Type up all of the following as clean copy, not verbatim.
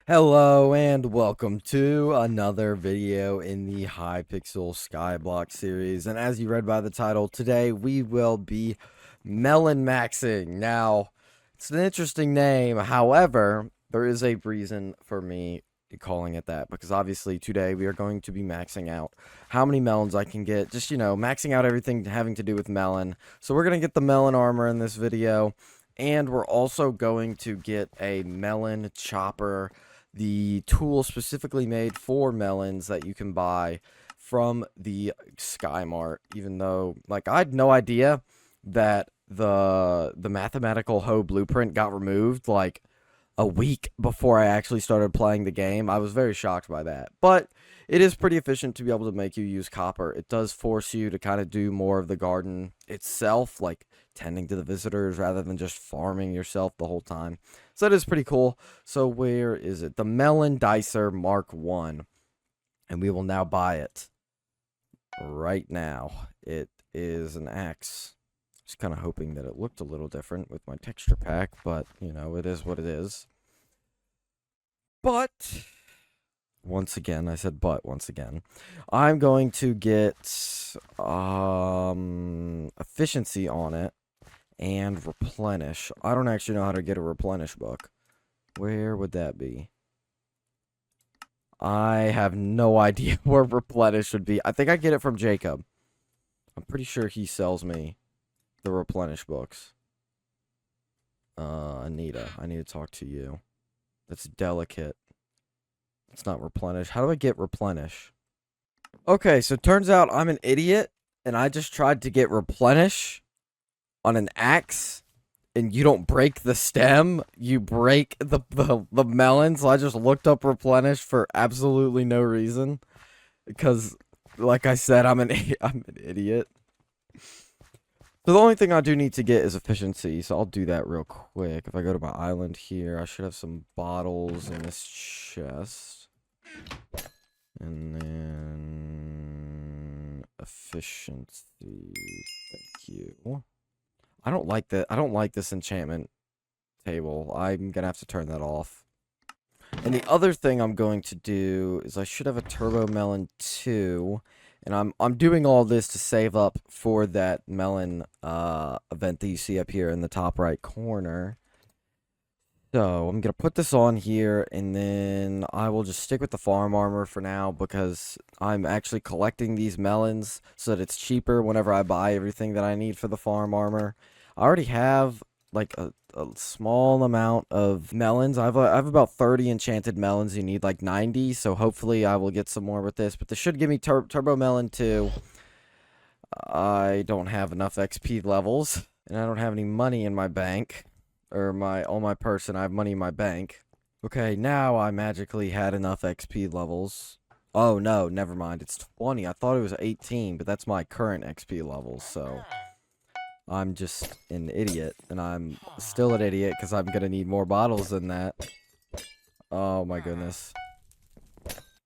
Hello and welcome to another video in the Hypixel Skyblock series. And as you read by the title, today we will be Melon maxing. Now, it's an interesting name. However, there is a reason for me calling it that, because obviously today we are going to be maxing out how many melons I can get. Just, maxing out everything having to do with melon. So we're going to get the melon armor in this video. And we're also going to get a melon chopper, the tool specifically made for melons that you can buy from the Sky Mart. Even though, like, I had no idea that the mathematical hoe blueprint got removed like a week before I actually started playing the game. I was very shocked by that. But it is pretty efficient to be able to make you use copper. It does force you to kind of do more of the garden itself, like tending to the visitors rather than just farming yourself the whole time. So that is pretty cool. So where is it? The Melon Dicer Mark 1. And we will now buy it right now. It is an axe. Just kind of hoping that it looked a little different with my texture pack, but, it is what it is. But, once again, I said but once again, I'm going to get efficiency on it and replenish. I don't actually know how to get a replenish book. Where would that be? I have no idea where replenish would be. I think I get it from Jacob. I'm pretty sure he sells me the replenish books. Anita, I need to talk to you. That's delicate. It's not replenish. How do I get replenish? Okay, so turns out I'm an idiot, and I just tried to get replenish on an axe, and you don't break the stem, you break the melon. So I just looked up replenish for absolutely no reason, because, like I said, I'm an idiot. So the only thing I do need to get is efficiency, so I'll do that real quick. If I go to my island here, I should have some bottles in this chest. And then efficiency. Thank you. I don't like that. I don't like this enchantment table. I'm gonna have to turn that off. And the other thing I'm going to do is I should have a turbo melon too. And I'm doing all this to save up for that melon event that you see up here in the top right corner. So I'm going to put this on here, and then I will just stick with the farm armor for now, because I'm actually collecting these melons so that it's cheaper whenever I buy everything that I need for the farm armor. I already have like a small amount of melons. I have about 30 enchanted melons. You need like 90, so hopefully I will get some more with this. But this should give me turbo melon too. I don't have enough XP levels, and I don't have any money in my bank, or on my person. I have money in my bank. Okay, now I magically had enough XP levels. Oh no, never mind. It's 20. I thought it was 18, but that's my current XP levels, so I'm just an idiot, and I'm still an idiot because I'm going to need more bottles than that. Oh my goodness.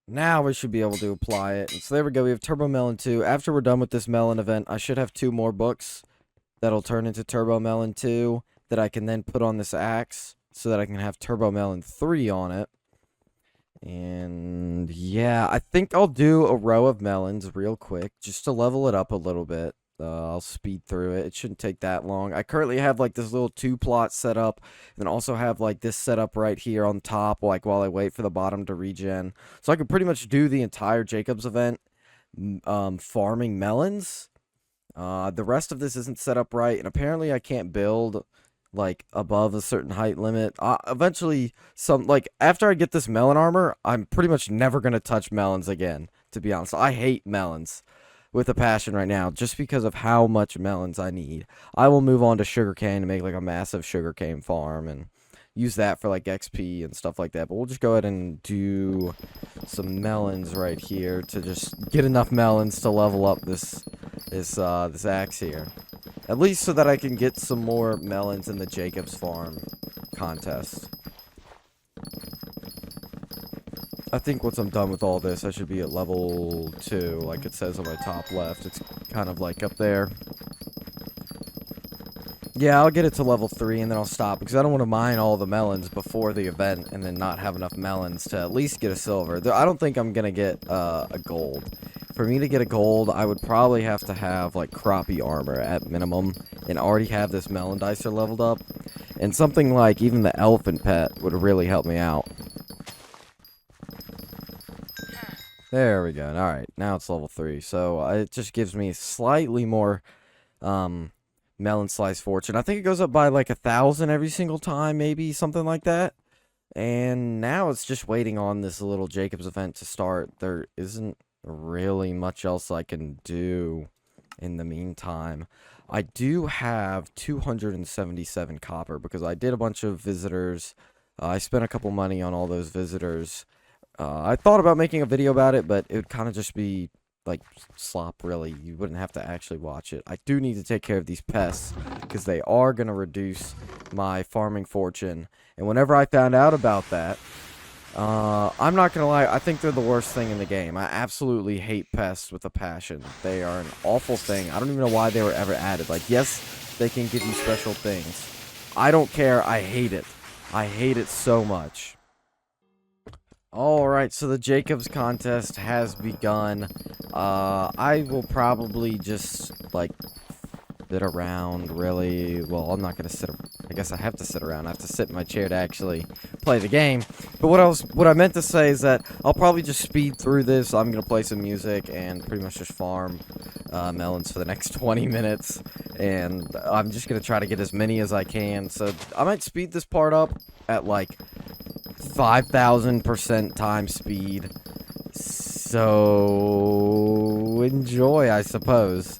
Now we should be able to apply it. And so there we go. We have Turbo Melon 2. After we're done with this melon event, I should have 2 more books that'll turn into Turbo Melon 2 that I can then put on this axe so that I can have Turbo Melon 3 on it. And yeah, I think I'll do a row of melons real quick just to level it up a little bit. I'll speed through it. It shouldn't take that long. I currently have like this little 2 plot set up, and also have like this set up right here on top, like while I wait for the bottom to regen. So I could pretty much do the entire Jacob's event farming melons. The rest of this isn't set up right, and apparently I can't build like above a certain height limit. Eventually, after I get this melon armor, I'm pretty much never gonna touch melons again, to be honest. I hate melons with a passion right now, just because of how much melons I need. I will move on to sugarcane to make like a massive sugarcane farm and use that for like XP and stuff like that. But we'll just go ahead and do some melons right here to just get enough melons to level up this axe here. At least so that I can get some more melons in the Jacob's Farm contest. I think once I'm done with all this, I should be at level 2, like it says on my top left. It's kind of like up there. Yeah, I'll get it to level 3 and then I'll stop because I don't want to mine all the melons before the event and then not have enough melons to at least get a silver. I don't think I'm going to get a gold. For me to get a gold, I would probably have to have like crappie armor at minimum and already have this melon dicer leveled up. And something like even the elephant pet would really help me out. There we go. Alright, now it's level 3. So it just gives me slightly more melon slice fortune. I think it goes up by like 1,000 every single time, maybe something like that. And now it's just waiting on this little Jacob's event to start. There isn't really much else I can do in the meantime. I do have 277 copper because I did a bunch of visitors. I spent a couple money on all those visitors. I thought about making a video about it, but it would kind of just be like slop, really. You wouldn't have to actually watch it. I do need to take care of these pests because they are going to reduce my farming fortune. And whenever I found out about that, I'm not going to lie, I think they're the worst thing in the game. I absolutely hate pests with a passion. They are an awful thing. I don't even know why they were ever added. Like, yes, they can give you special things. I don't care. I hate it. I hate it so much. Alright, so the Jacobs contest has begun. I will probably just, like, sit around, really. Well, I'm not gonna sit. I guess I have to sit around. I have to sit in my chair to actually play the game. But what I meant to say is that I'll probably just speed through this. I'm gonna play some music and pretty much just farm melons for the next 20 minutes. And I'm just gonna try to get as many as I can. So I might speed this part up at, like, 5,000% time speed. So enjoy, I suppose.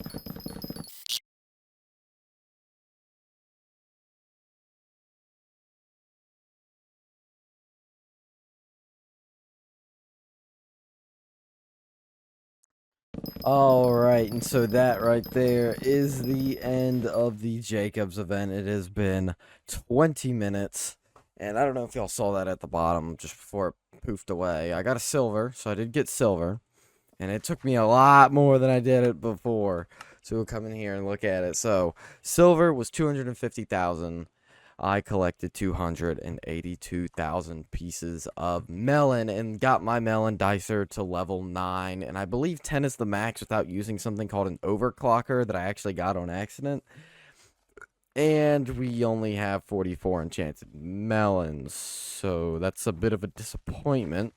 Alright, and so that right there is the end of the Jacobs event. It has been 20 minutes. And I don't know if y'all saw that at the bottom just before it poofed away. I got a silver, so I did get silver. And it took me a lot more than I did it before. So we'll come in here and look at it. So silver was 250,000. I collected 282,000 pieces of melon and got my melon dicer to level 9. And I believe 10 is the max without using something called an overclocker that I actually got on accident. And we only have 44 enchanted melons, so that's a bit of a disappointment.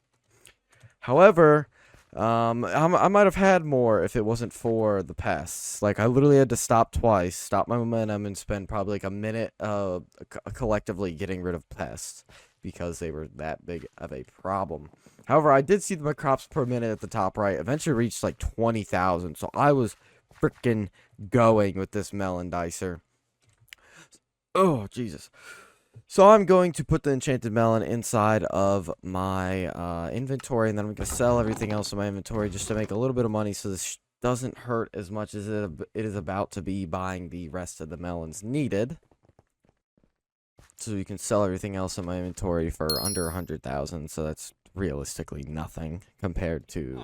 However, I might have had more if it wasn't for the pests. Like, I literally had to stop twice, stop my momentum, and spend probably like a minute collectively getting rid of pests because they were that big of a problem. However, I did see my crops per minute at the top right eventually reached like 20,000, so I was freaking going with this melon dicer. Oh, Jesus. So I'm going to put the enchanted melon inside of my inventory, and then I'm going to sell everything else in my inventory just to make a little bit of money so this doesn't hurt as much as it is about to be buying the rest of the melons needed. So you can sell everything else in my inventory for under 100,000, so that's realistically nothing compared to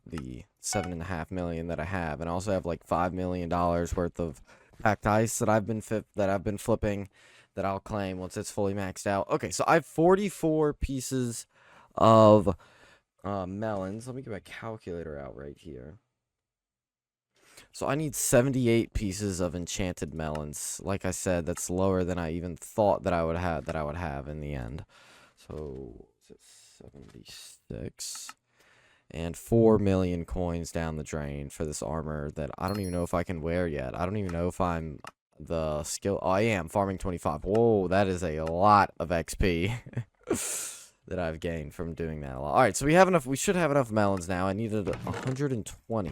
the 7.5 million that I have. And I also have like $5 million worth of packed ice that I've been flipping that I'll claim once it's fully maxed out. Okay, so I have 44 pieces of melons. Let me get my calculator out right here. So I need 78 pieces of enchanted melons. Like I said, that's lower than I even thought that I would have in the end. So it's 76 and 4 million coins down the drain for this armor that I don't even know if I can wear yet. I don't even know if I'm the skill. Oh, I am farming 25. Whoa, that is a lot of XP that I've gained from doing that a lot. All right, so we have enough. We should have enough melons now. I needed 120.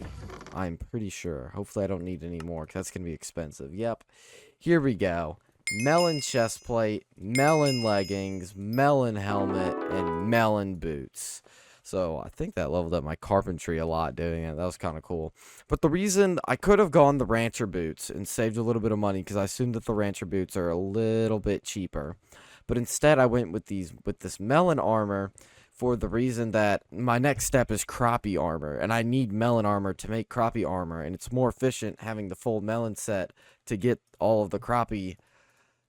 I'm pretty sure. Hopefully, I don't need any more because that's gonna be expensive. Yep. Here we go. Melon chest plate, melon leggings, melon helmet, and melon boots. So I think that leveled up my carpentry a lot doing it. That was kind of cool. But the reason I could have gone the rancher boots and saved a little bit of money because I assumed that the rancher boots are a little bit cheaper. But instead I went with this melon armor for the reason that my next step is crappie armor. And I need melon armor to make crappie armor. And it's more efficient having the full melon set to get all of the crappie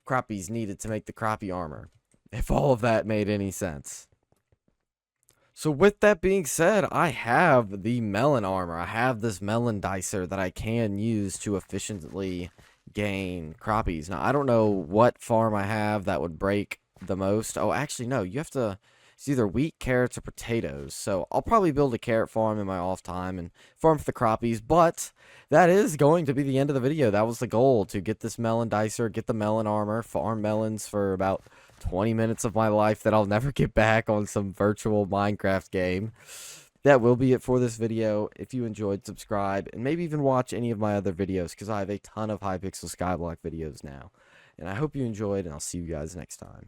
crappies needed to make the crappie armor. If all of that made any sense. So with that being said, I have the melon armor. I have this melon dicer that I can use to efficiently gain crappies. Now, I don't know what farm I have that would break the most. Oh, actually, no. You have to... It's either wheat, carrots, or potatoes. So I'll probably build a carrot farm in my off time and farm for the crappies. But that is going to be the end of the video. That was the goal, to get this melon dicer, get the melon armor, farm melons for about 20 minutes of my life that I'll never get back on some virtual Minecraft game. That will be it for this video. If you enjoyed, subscribe, and maybe even watch any of my other videos, because I have a ton of Hypixel Skyblock videos now. And I hope you enjoyed, and I'll see you guys next time.